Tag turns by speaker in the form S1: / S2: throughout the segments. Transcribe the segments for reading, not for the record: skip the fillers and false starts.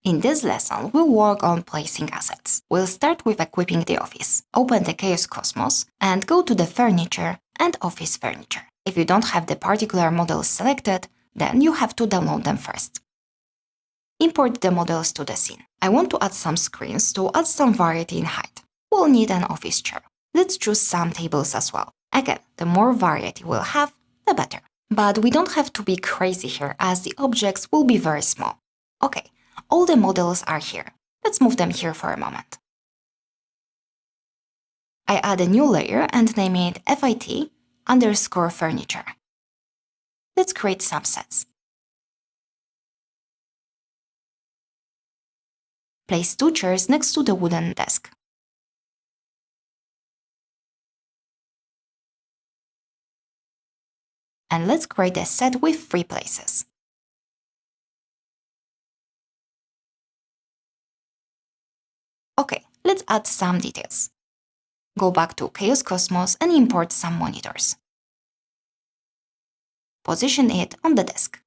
S1: In this lesson, we'll work on placing assets. We'll start with equipping the office. Open the Chaos Cosmos and go to the Furniture and Office Furniture. If you don't have the particular models selected, then you have to download them first. Import the models to the scene. I want to add some screens to add some variety in height. We'll need an office chair. Let's choose some tables as well. Again, the more variety we'll have, the better. But we don't have to be crazy here as the objects will be very small. Okay, all the models are here. Let's move them here for a moment. I add a new layer and name it FIT_furniture. Let's create some sets. Place 2 chairs next to the wooden desk. And let's create a set with 3 places. Okay, let's add some details. Go back to Chaos Cosmos and import some monitors. Position it on the desk.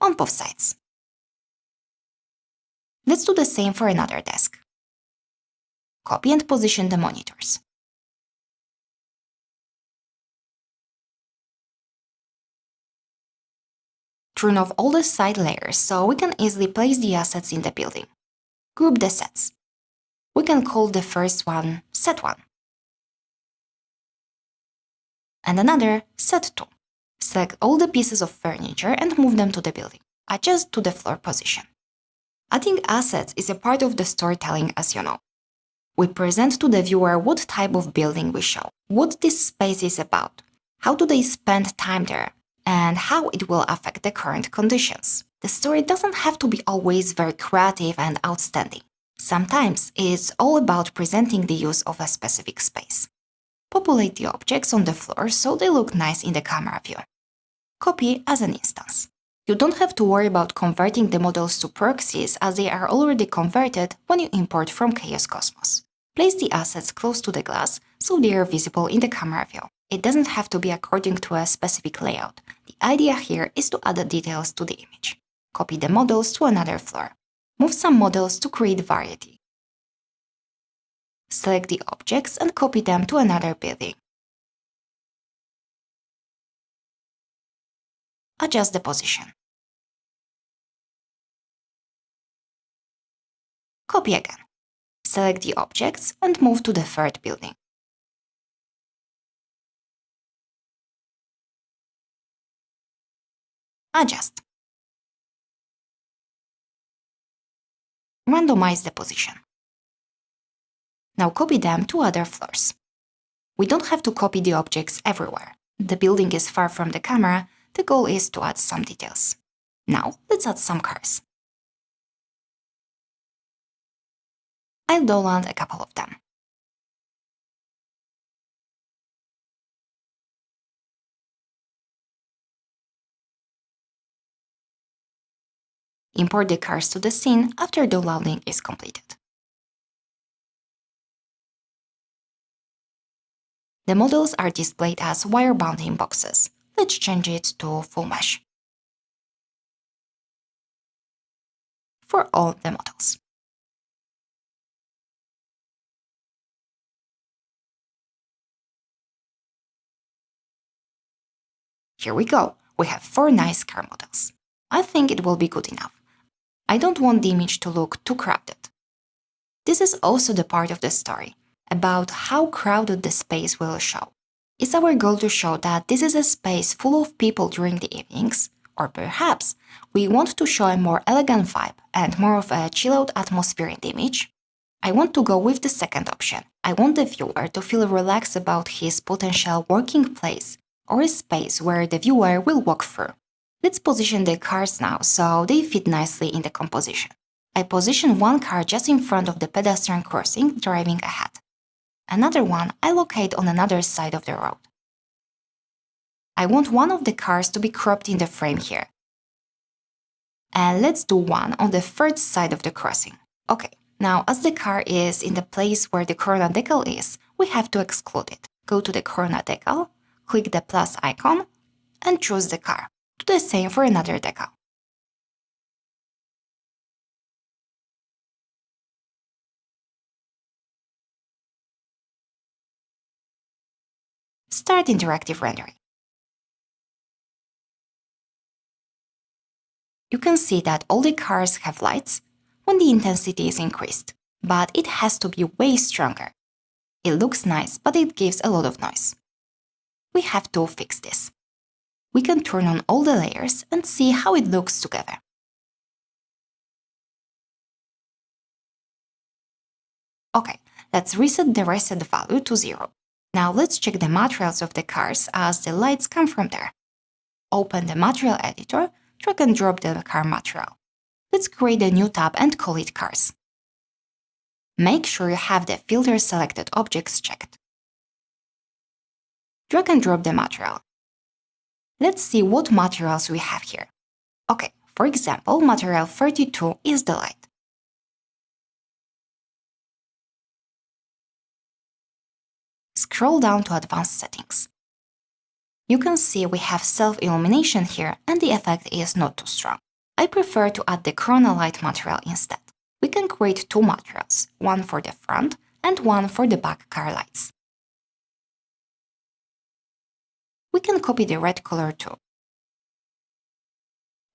S1: On both sides. Let's do the same for another desk. Copy and position the monitors. Turn off all the side layers so we can easily place the assets in the building. Group the sets. We can call the first one Set 1 and another Set 2. Select all the pieces of furniture and move them to the building. Adjust to the floor position. Adding assets is a part of the storytelling, as you know. We present to the viewer what type of building we show, what this space is about, how do they spend time there, and how it will affect the current conditions. The story doesn't have to be always very creative and outstanding. Sometimes it's all about presenting the use of a specific space. Populate the objects on the floor so they look nice in the camera view. Copy as an instance. You don't have to worry about converting the models to proxies as they are already converted when you import from Chaos Cosmos. Place the assets close to the glass so they are visible in the camera view. It doesn't have to be according to a specific layout. The idea here is to add the details to the image. Copy the models to another floor. Move some models to create variety. Select the objects and copy them to another building. Adjust the position. Copy again. Select the objects and move to the third building. Adjust. Randomize the position. Now copy them to other floors. We don't have to copy the objects everywhere. The building is far from the camera. The goal is to add some details. Now let's add some cars. I'll download a couple of them. Import the cars to the scene after downloading is completed. The models are displayed as wire-bound in boxes. Let's change it to full mesh for all the models. Here we go. We have 4 nice car models. I think it will be good enough. I don't want the image to look too crowded. This is also the part of the story, about how crowded the space will show. Is our goal to show that this is a space full of people during the evenings? Or perhaps we want to show a more elegant vibe and more of a chill-out atmosphere in the image? I want to go with the second option. I want the viewer to feel relaxed about his potential working place or a space where the viewer will walk through. Let's position the cars now so they fit nicely in the composition. I position one car just in front of the pedestrian crossing, driving ahead. Another one I locate on another side of the road. I want one of the cars to be cropped in the frame here. And let's do one on the third side of the crossing. Okay, now as the car is in the place where the Corona decal is, we have to exclude it. Go to the Corona decal, click the plus icon, and choose the car. Do the same for another decal. Start interactive rendering. You can see that all the cars have lights when the intensity is increased, but it has to be way stronger. It looks nice, but it gives a lot of noise. We have to fix this. We can turn on all the layers and see how it looks together. Okay, let's reset the reset value to 0. Now let's check the materials of the cars as the lights come from there. Open the material editor, drag and drop the car material. Let's create a new tab and call it Cars. Make sure you have the Filter Selected Objects checked. Drag and drop the material. Let's see what materials we have here. Okay, for example, material 32 is the light. Scroll down to Advanced Settings. You can see we have self-illumination here and the effect is not too strong. I prefer to add the Corona Light material instead. We can create two materials, one for the front and one for the back car lights. We can copy the red color too.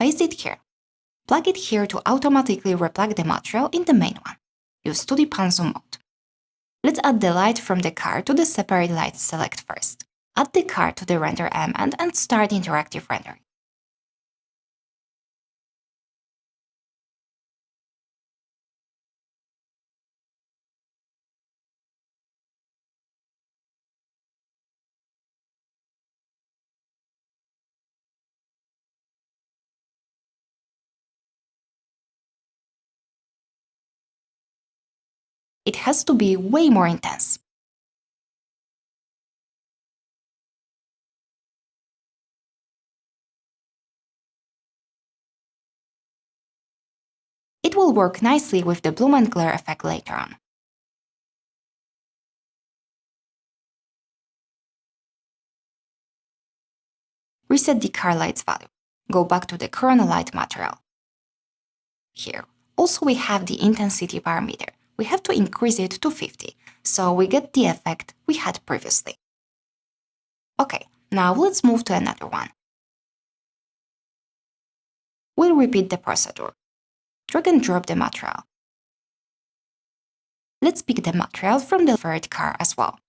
S1: Paste it here. Plug it here to automatically replug the material in the main one. Use 2D pan zoom mode. Let's add the light from the car to the separate lights select first. Add the car to the render element and start interactive rendering. It has to be way more intense. It will work nicely with the bloom and glare effect later on. Reset the car light's value. Go back to the Corona Light material. Here, also we have the intensity parameter. We have to increase it to 50, so we get the effect we had previously. Okay, now let's move to another one. We'll repeat the procedure. Drag and drop the material. Let's pick the material from the third car as well.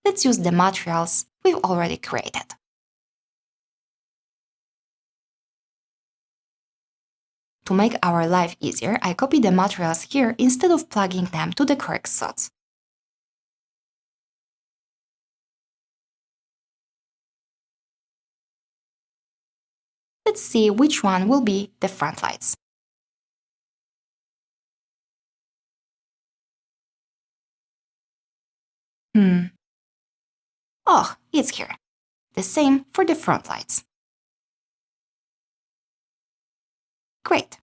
S1: Let's use the materials we've already created. To make our life easier, I copy the materials here instead of plugging them to the correct slots. Let's see which one will be the front lights. Oh, it's here. The same for the front lights. Great.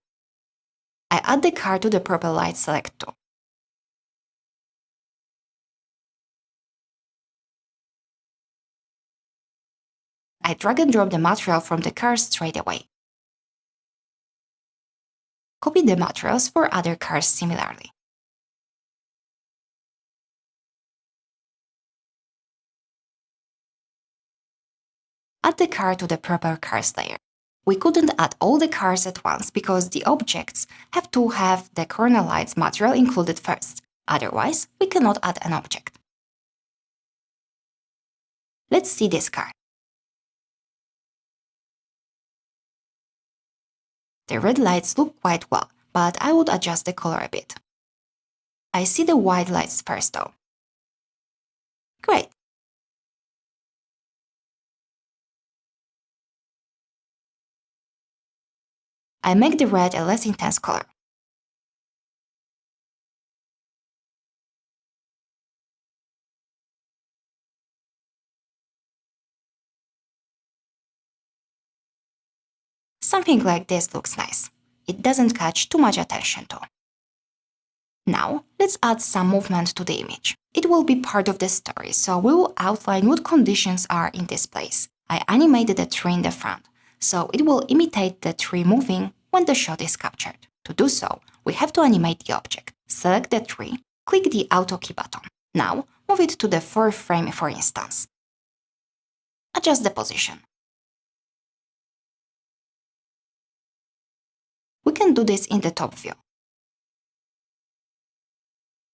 S1: I add the car to the purple light select tool. I drag and drop the material from the car straight away. Copy the materials for other cars similarly. Add the car to the purple cars layer. We couldn't add all the cars at once because the objects have to have the Corona Lights material included first. Otherwise, we cannot add an object. Let's see this car. The red lights look quite well, but I would adjust the color a bit. I see the white lights first though. Great. I make the red a less intense color. Something like this looks nice. It doesn't catch too much attention though. Now, let's add some movement to the image. It will be part of the story, so we will outline what conditions are in this place. I animated the tree in the front, so it will imitate the tree moving when the shot is captured. To do so, we have to animate the object. Select the tree, click the Auto Key button. Now, move it to the 4th frame for instance. Adjust the position. We can do this in the top view.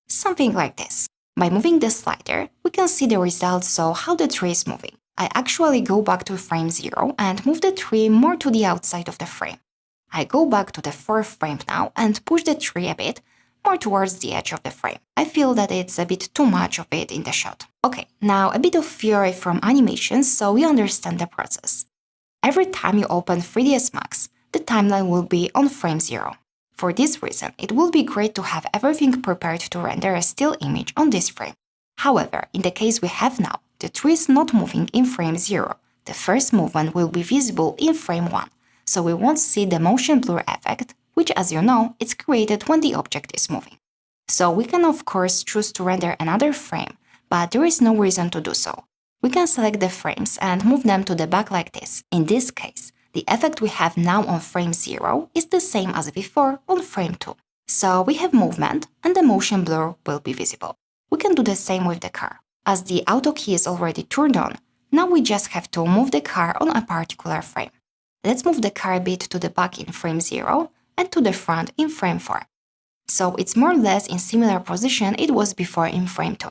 S1: Something like this. By moving the slider, we can see the results, so how the tree is moving. I actually go back to frame 0 and move the tree more to the outside of the frame. I go back to the 4th frame now and push the tree a bit more towards the edge of the frame. I feel that it's a bit too much of it in the shot. Okay, now a bit of theory from animation so you understand the process. Every time you open 3ds Max, the timeline will be on frame 0. For this reason, it will be great to have everything prepared to render a still image on this frame. However, in the case we have now, the tree is not moving in frame 0. The first movement will be visible in frame 1, so we won't see the motion blur effect, which, as you know, is created when the object is moving. So we can of course choose to render another frame, but there is no reason to do so. We can select the frames and move them to the back like this. In this case, the effect we have now on frame 0 is the same as before on frame 2. So we have movement and the motion blur will be visible. We can do the same with the car. As the auto key is already turned on, now we just have to move the car on a particular frame. Let's move the car a bit to the back in frame 0 and to the front in frame 4. So it's more or less in similar position it was before in frame 2.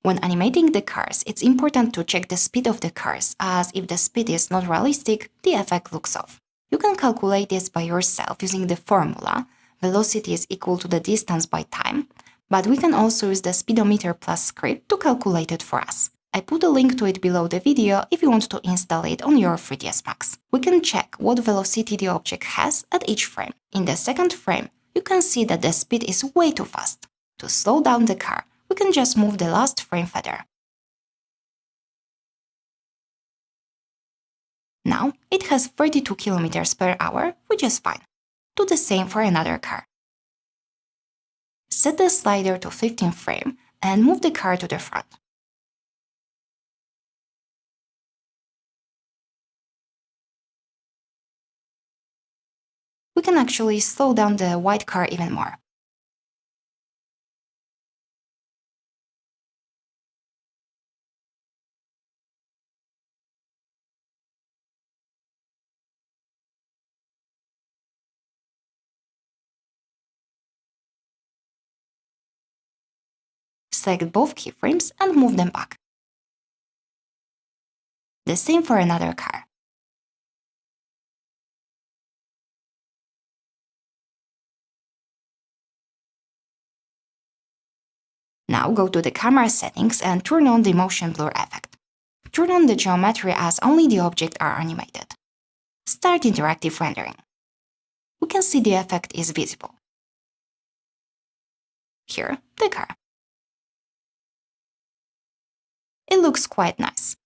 S1: When animating the cars, it's important to check the speed of the cars, as if the speed is not realistic, the effect looks off. You can calculate this by yourself using the formula, velocity is equal to the distance by time, but we can also use the speedometer plus script to calculate it for us. I put a link to it below the video if you want to install it on your 3ds Max. We can check what velocity the object has at each frame. In the 2nd frame, you can see that the speed is way too fast. To slow down the car, we can just move the last frame further. Now, it has 32 km per hour, which is fine. Do the same for another car. Set the slider to 15th frame and move the car to the front. We can actually slow down the white car even more. Select both keyframes and move them back. The same for another car. Now go to the camera settings and turn on the motion blur effect. Turn on the geometry as only the objects are animated. Start interactive rendering. We can see the effect is visible. Here, the car. It looks quite nice.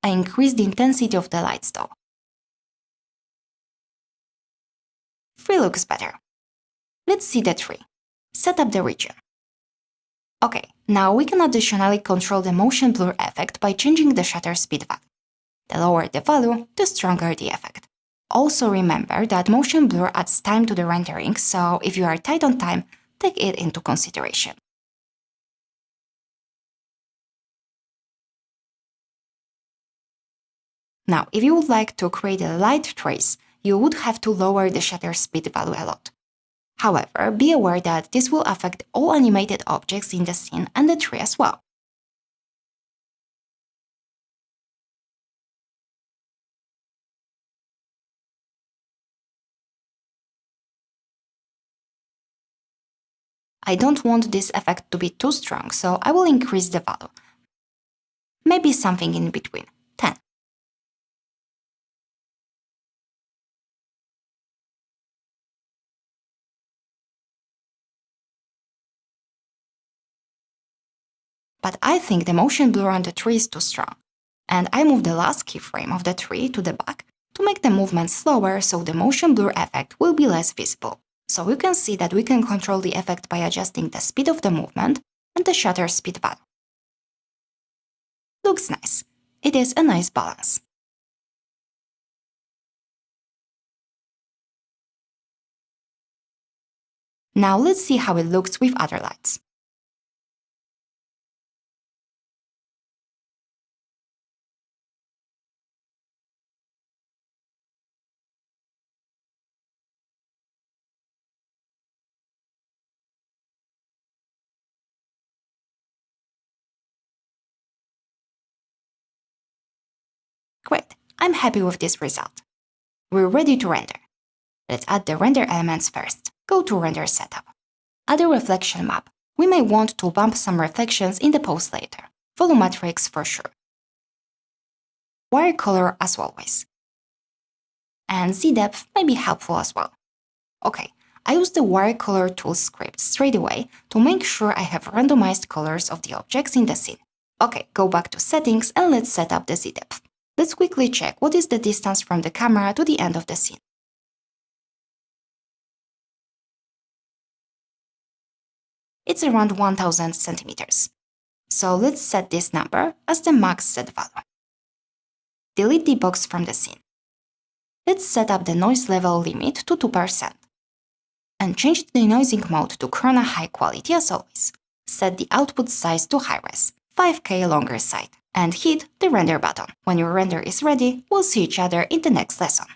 S1: I increased the intensity of the lights though. 3 looks better. Let's see the tree. Set up the region. Okay, now we can additionally control the motion blur effect by changing the shutter speed value. The lower the value, the stronger the effect. Also remember that motion blur adds time to the rendering, so if you are tight on time, take it into consideration. Now, if you would like to create a light trace, you would have to lower the shutter speed value a lot. However, be aware that this will affect all animated objects in the scene and the tree as well. I don't want this effect to be too strong, so I will increase the value. Maybe something in between, 10. But I think the motion blur on the tree is too strong, and I move the last keyframe of the tree to the back to make the movement slower so the motion blur effect will be less visible. So you can see that we can control the effect by adjusting the speed of the movement and the shutter speed value. Looks nice. It is a nice balance. Now let's see how it looks with other lights. Great, I'm happy with this result. We're ready to render. Let's add the render elements first. Go to Render Setup. Add a reflection map. We may want to bump some reflections in the pose later. Volumetrics for sure. Wire color as always. And Z-depth may be helpful as well. Okay, I use the wire color tool script straight away to make sure I have randomized colors of the objects in the scene. Okay, go back to settings and let's set up the Z-depth. Let's quickly check what is the distance from the camera to the end of the scene. It's around 1000 centimeters. So let's set this number as the max set value. Delete the box from the scene. Let's set up the noise level limit to 2%. And change the denoising mode to Corona High Quality as always. Set the output size to high res, 5K longer side, and hit the render button. When your render is ready, we'll see each other in the next lesson.